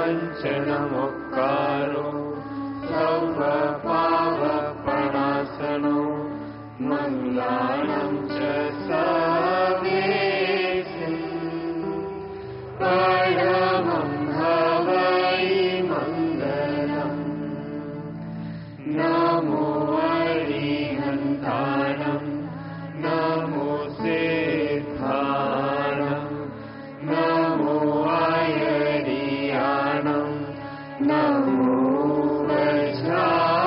पञ्चनमुक्कारो सर्वपावपणासनो मङ्गलानं च सर्वेषाम् परमं हवै मङ्गलम् नमो अरिहन्ताणं नमो सिद्धाणं नमो आयर्याणं नमो वज्रायाणं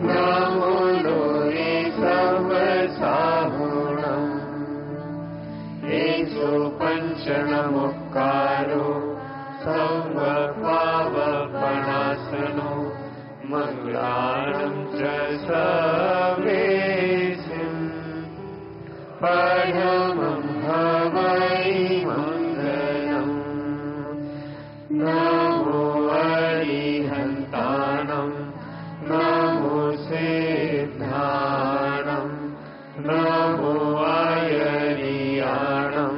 नमो लोहे सर्वसाहुणम् एषो पञ्चनमुक्कारो सर्वपावपणासनो मङ्गलानं च सर्वेषाम् परमं हवै मङ्गलम् नमो अरिहन्ताणं नमो सिद्धाणं नमो आयर्याणं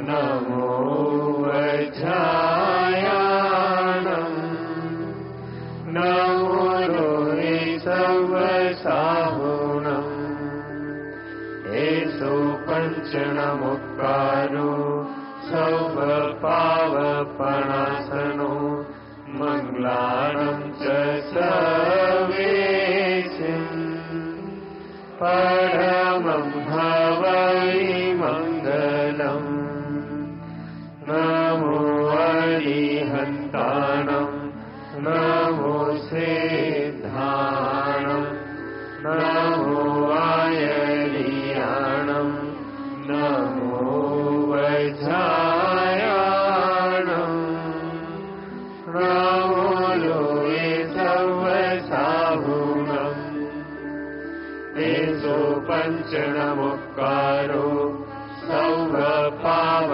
नमो वज्रायाणं नमो लोहे सर्वसाहुणम् एषो पञ्चनमुक्कारो सर्वपावपणासनो मङ्गलानं च सर्वेषाम् परमं हवै मङ्गलम् नमो अरिहन्ताणं नमो सिद्धाणं नमो आयर्याणं नमो वज्रायाणं नमो लोहे सर्वसाहुणम् एषो पञ्चनमुक्कारो सर्वपाव